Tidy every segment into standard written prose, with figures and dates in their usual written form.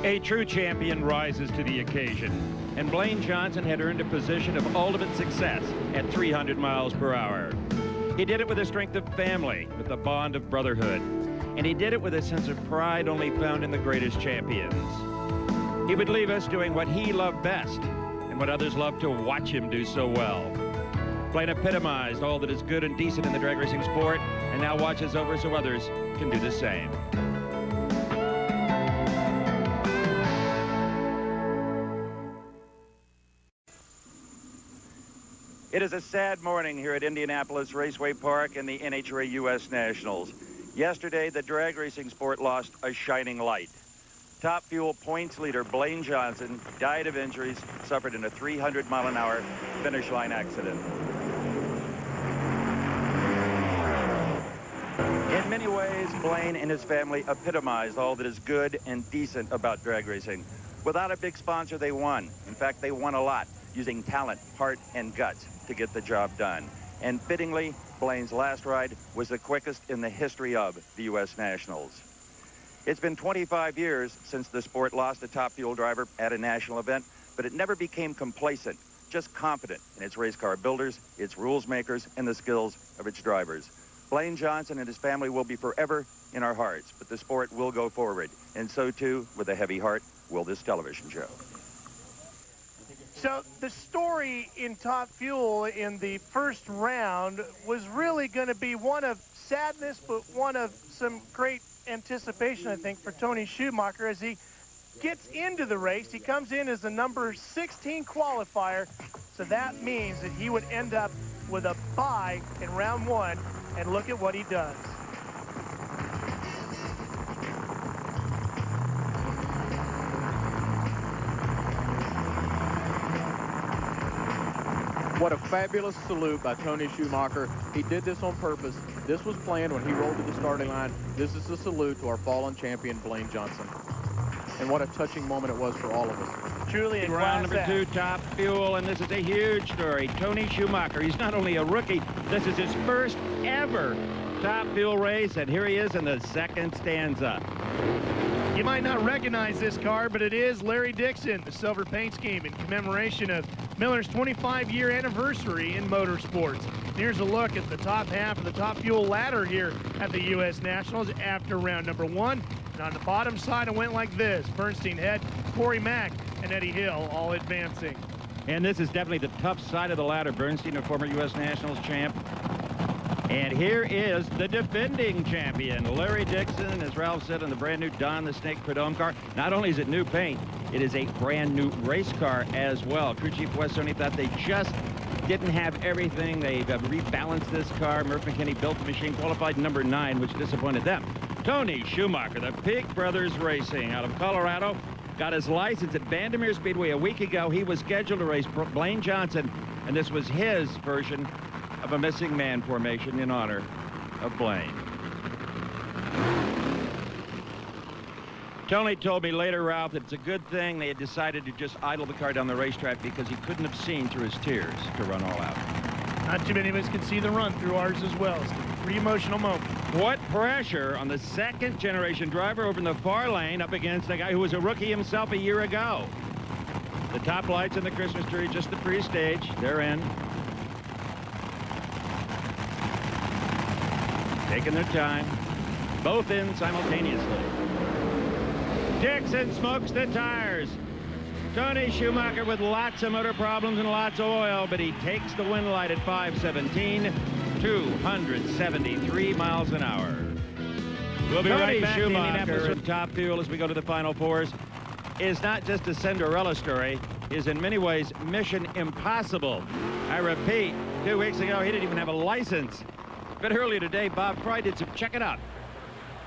A true champion rises to the occasion, and Blaine Johnson had earned a position of ultimate success at 300 miles per hour. He did it with the strength of family, with the bond of brotherhood, and he did it with a sense of pride only found in the greatest champions. He would leave us doing what he loved best and what others loved to watch him do so well. Blaine epitomized all that is good and decent in the drag racing sport, and now watches over so others can do the same. It is a sad morning here at Indianapolis Raceway Park in the NHRA U.S. Nationals. Yesterday, the drag racing sport lost a shining light. Top Fuel points leader Blaine Johnson died of injuries suffered in a 300-mile-an-hour finish line accident. In many ways, Blaine and his family epitomized all that is good and decent about drag racing. Without a big sponsor, they won. In fact, they won a lot, using talent, heart, and guts to get the job done. And fittingly, Blaine's last ride was the quickest in the history of the U.S. Nationals. It's been 25 years since the sport lost a Top Fuel driver at a national event, but it never became complacent, just confident in its race car builders, its rules makers, and the skills of its drivers. Blaine Johnson and his family will be forever in our hearts, but the sport will go forward, and so too, with a heavy heart, will this television show. So the story in Top Fuel in the first round was really going to be one of sadness, but one of some great anticipation, I think, for Tony Schumacher as he gets into the race. He comes in as the number 16 qualifier, so that means that he would end up with a bye in round one, and look at what he does. What a fabulous salute by Tony Schumacher. He did this on purpose. This was planned when he rolled to the starting line. This is the salute to our fallen champion, Blaine Johnson. And what a touching moment it was for all of us. Truly in round number 2, Top Fuel, and this is a huge story. Tony Schumacher, he's not only a rookie, this is his first ever Top Fuel race, and here he is in the second stanza. You might not recognize this car, but it is Larry Dixon, the silver paint scheme in commemoration of Miller's 25-year anniversary in motorsports. Here's a look at the top half of the Top Fuel ladder here at the U.S. Nationals after round number 1. And on the bottom side, it went like this. Bernstein Head, Corey Mack, and Eddie Hill all advancing. And this is definitely the tough side of the ladder. Bernstein, a former U.S. Nationals champ. And here is the defending champion, Larry Dixon, as Ralph said, in the brand new Don the Snake Prudhomme car. Not only is it new paint, it is a brand new race car as well. Crew Chief Wes Sony thought they just didn't have everything. They've rebalanced this car. Murph McKinney built the machine, qualified number 9, which disappointed them. Tony Schumacher, the Peak Brothers Racing out of Colorado, got his license at Vandermeer Speedway a week ago. He was scheduled to race Blaine Johnson, and this was his version of a missing man formation in honor of Blaine. Tony told me later, Ralph, that it's a good thing they had decided to just idle the car down the racetrack because he couldn't have seen through his tears to run all out. Not too many of us can see the run through ours as well. It's a pretty emotional moment. What pressure on the second-generation driver over in the far lane up against a guy who was a rookie himself a year ago. The top lights in the Christmas tree, just the pre-stage. They're in. Taking their time. Both in simultaneously. Dixon smokes the tires. Tony Schumacher with lots of motor problems and lots of oil, but he takes the win light at 517, 273 miles an hour. We'll be right back. Tony Schumacher in Top Fuel as we go to the Final Fours is not just a Cinderella story, is in many ways mission impossible. I repeat, 2 weeks ago, he didn't even have a license. But earlier today, Bob Fry did some check it out.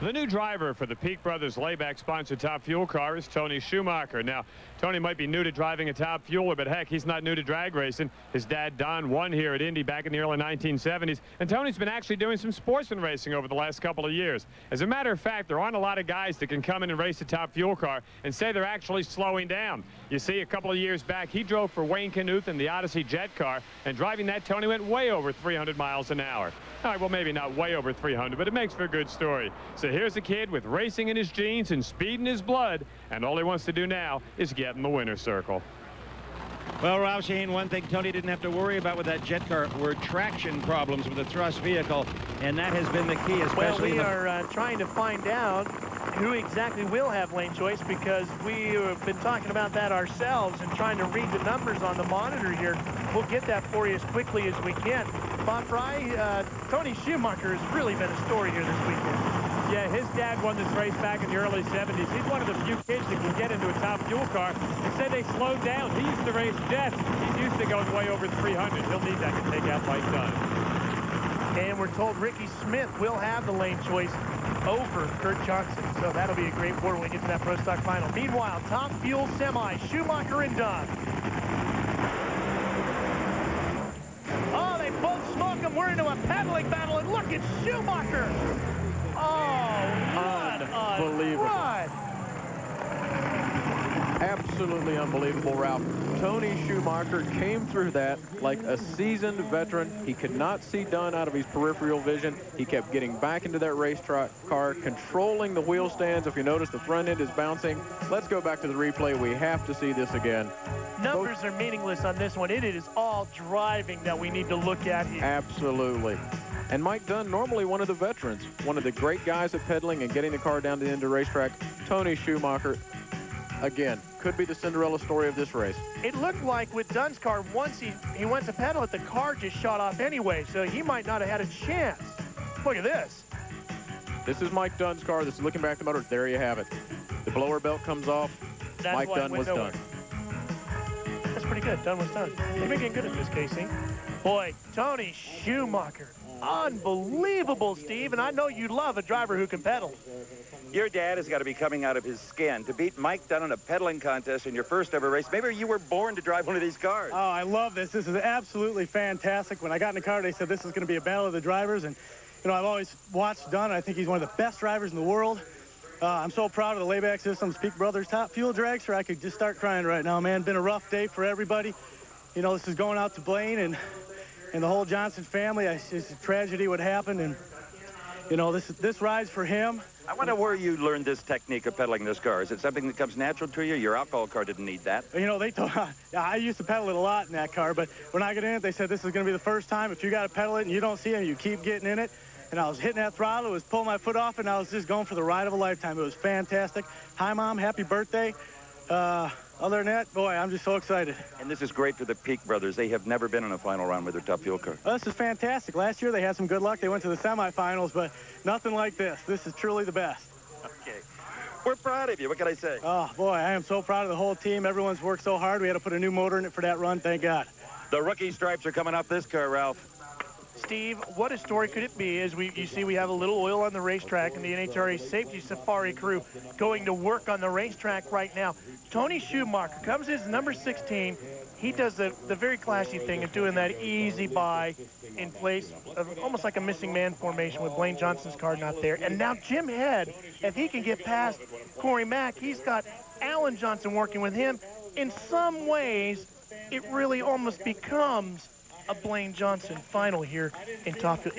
The new driver for the Peak Brothers layback-sponsored Top Fuel car is Tony Schumacher. Now, Tony might be new to driving a Top Fueler, but heck, he's not new to drag racing. His dad, Don, won here at Indy back in the early 1970s, and Tony's been actually doing some sportsman racing over the last couple of years. As a matter of fact, there aren't a lot of guys that can come in and race a Top Fuel car and say they're actually slowing down. You see, a couple of years back, he drove for Wayne Knuth in the Odyssey Jet car, and driving that, Tony went way over 300 miles an hour. All right, well, maybe not way over 300, but it makes for a good story. So here's a kid with racing in his genes and speed in his blood, and all he wants to do now is get in the winner's circle. Well, Ralph Sheheen, one thing Tony didn't have to worry about with that jet car were traction problems with the thrust vehicle, and that has been the key, especially. Well, we are trying to find out who exactly will have lane choice, because we have been talking about that ourselves and trying to read the numbers on the monitor here. We'll get that for you as quickly as we can. Bob Fry, Tony Schumacher has really been a story here this weekend. Yeah, his dad won this race back in the early 70s. He's one of the few kids that can get into a top fuel car. They say they slowed down. He used to race jets. He's used to going way over 300. He'll need that to take out Mike Dunn. And we're told Ricky Smith will have the lane choice over Kurt Johnson. So that'll be a great war when we get to that Pro Stock final. Meanwhile, top fuel semi, Schumacher and Dunn. Oh, they both smoke him. We're into a pedaling battle, and look at Schumacher. Oh, what unbelievable. a ride. Absolutely unbelievable, Ralph. Tony Schumacher came through that like a seasoned veteran. He could not see Dunn out of his peripheral vision. He kept getting back into that race car, controlling the wheel stands. If you notice, the front end is bouncing. Let's go back to the replay. We have to see this again. Numbers are meaningless on this one. It is all driving that we need to look at here. Absolutely. And Mike Dunn, normally one of the veterans, one of the great guys at pedaling and getting the car down to the end of the racetrack. Tony Schumacher, again, could be the Cinderella story of this race. It looked like with Dunn's car, once he went to pedal it, the car just shot off anyway, so he might not have had a chance. Look at this. This is Mike Dunn's car. This is looking back at the motor. There you have it. The blower belt comes off. That's Mike Dunn was done. That's pretty good. Dunn was done. They've been getting good at this, Casey. Boy, Tony Schumacher. Unbelievable, Steve, and I know you love a driver who can pedal. Your dad has got to be coming out of his skin to beat Mike Dunn in a pedaling contest in your first ever race. Maybe you were born to drive one of these cars. Oh, I love this. This is absolutely fantastic. When I got in the car, they said this is going to be a battle of the drivers, and you know, I've always watched Dunn. I think he's one of the best drivers in the world. I'm so proud of the layback systems, Peak Brothers Top Fuel Dragster. I could just start crying right now, man. Been a rough day for everybody. You know, this is going out to Blaine and the whole Johnson family. It's a tragedy what happened, and you know, this ride's for him. I wonder where you learned this technique of pedaling this car. Is it something that comes natural to you? Your alcohol car didn't need that. You know, they told I used to pedal it a lot in that car, but when I got in it, they said this is going to be the first time. If you got to pedal it and you don't see it, and you keep getting in it. And I was hitting that throttle, it was pulling my foot off, and I was just going for the ride of a lifetime. It was fantastic. Hi, Mom. Happy birthday. Other than that, boy, I'm just so excited. And this is great for the Peak Brothers. They have never been in a final round with their top fuel car. Well, this is fantastic. Last year they had some good luck. They went to the semifinals, but nothing like this. This is truly the best. Okay. We're proud of you. What can I say? Oh, boy, I am so proud of the whole team. Everyone's worked so hard. We had to put a new motor in it for that run. Thank God. The rookie stripes are coming off this car, Ralph. Steve, what a story could it be as you see we have a little oil on the racetrack and the NHRA Safety Safari crew going to work on the racetrack right now. Tony Schumacher comes as number 16. He does the very classy thing of doing that easy by in place of almost like a missing man formation with Blaine Johnson's car not there. And now Jim Head, if he can get past Corey Mack, he's got Alan Johnson working with him. In some ways, it really almost becomes a Blaine Johnson final here in Top Fuel.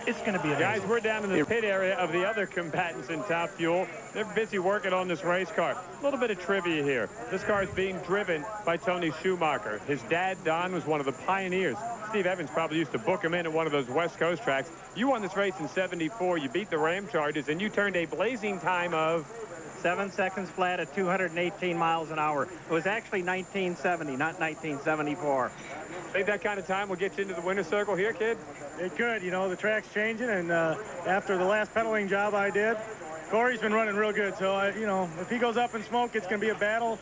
It's going to be amazing. Guys, we're down in the pit area of the other combatants in Top Fuel. They're busy working on this race car. A little bit of trivia here. This car is being driven by Tony Schumacher. His dad, Don, was one of the pioneers. Steve Evans probably used to book him in at one of those West Coast tracks. You won this race in '74. You beat the Ram Chargers, and you turned a blazing time of 7 seconds flat at 218 miles an hour. It was actually 1970, not 1974. Think that kind of time will get you into the winner's circle here, kid? It could. You know, the track's changing, and after the last pedaling job I did, Corey's been running real good. So, you know, if he goes up in smoke, it's going to be a battle.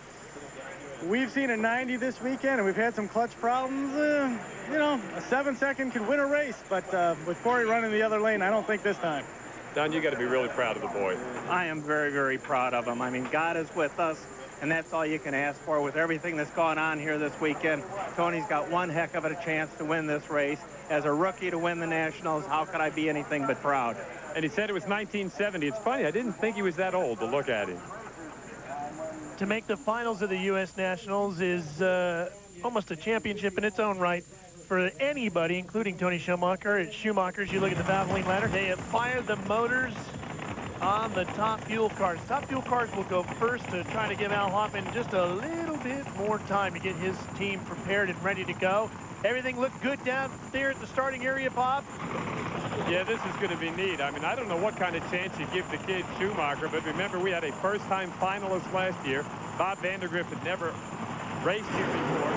We've seen a 90 this weekend, and we've had some clutch problems. You know, a 7-second could win a race, but with Corey running the other lane, I don't think this time. Don, you got to be really proud of the boy. I am very, very proud of him. I mean, God is with us, and that's all you can ask for with everything that's gone on here this weekend. Tony's got one heck of a chance to win this race. As a rookie to win the Nationals, how could I be anything but proud? And he said it was 1970. It's funny, I didn't think he was that old to look at him. To make the finals of the U.S. Nationals is almost a championship in its own right. for anybody, including Tony Schumacher. At Schumachers, you look at the Valvoline ladder. They have fired the motors on the top fuel cars. Top fuel cars will go first to try to give Al Hoffman just a little bit more time to get his team prepared and ready to go. Everything looked good down there at the starting area, Bob? Yeah, this is going to be neat. I mean, I don't know what kind of chance you give the kid Schumacher, but remember, we had a first-time finalist last year. Bob Vandergriff had never raced here before.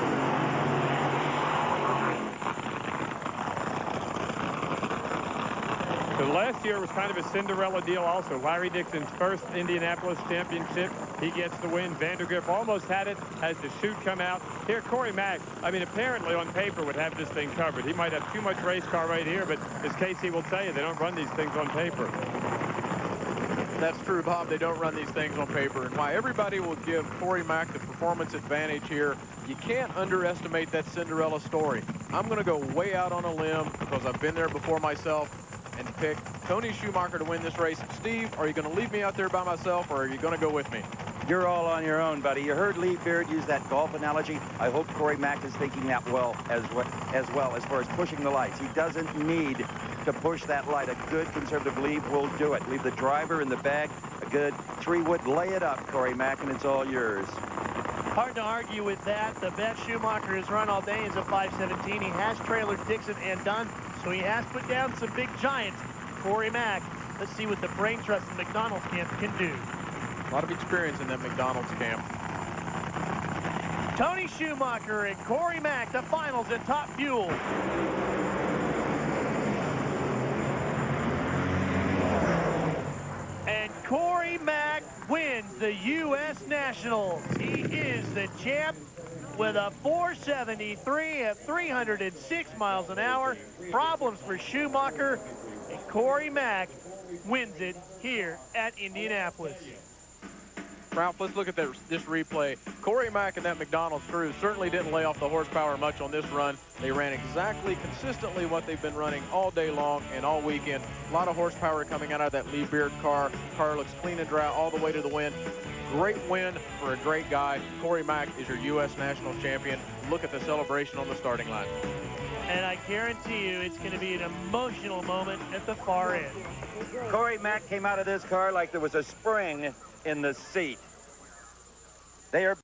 So last year was kind of a Cinderella deal also. Larry Dixon's first Indianapolis championship. He gets the win. Vandergriff almost had it as the chute come out. Here, Corey Mack, I mean, apparently on paper would have this thing covered. He might have too much race car right here, but as Casey will tell you, they don't run these things on paper. That's true, Bob. They don't run these things on paper. And why everybody will give Corey Mack the performance advantage here, you can't underestimate that Cinderella story. I'm going to go way out on a limb because I've been there before myself and pick Tony Schumacher to win this race. Steve, are you going to leave me out there by myself, or are you going to go with me? You're all on your own, buddy. You heard Lee Beard use that golf analogy. I hope Corey Mack is thinking that as well as far as pushing the lights. He doesn't need to push that light. A good conservative lead will do it. Leave the driver in the bag. A good 3-wood. Lay it up, Corey Mack, and it's all yours. Hard to argue with that. The best Schumacher has run all day is a 5:17. He has trailered Dixon and Dunn, so he has put down some big giants. Corey Mack, let's see what the brain trust in McDonald's camp can do. A lot of experience in that McDonald's camp. Tony Schumacher and Corey Mack, the finals at Top Fuel. And Corey Mack wins the U.S. Nationals. He is the champ with a 473 at 306 miles an hour. Problems for Schumacher, and Corey Mack wins it here at Indianapolis. Ralph, let's look at this replay. Corey Mack and that McDonald's crew certainly didn't lay off the horsepower much on this run. They ran exactly consistently what they've been running all day long and all weekend. A lot of horsepower coming out of that Lee Beard car. Car looks clean and dry all the way to the win. Great win for a great guy. Corey Mack is your U.S. National Champion. Look at the celebration on the starting line. And I guarantee you it's going to be an emotional moment at the far end. Corey Mack came out of this car like there was a spring in the seat. They are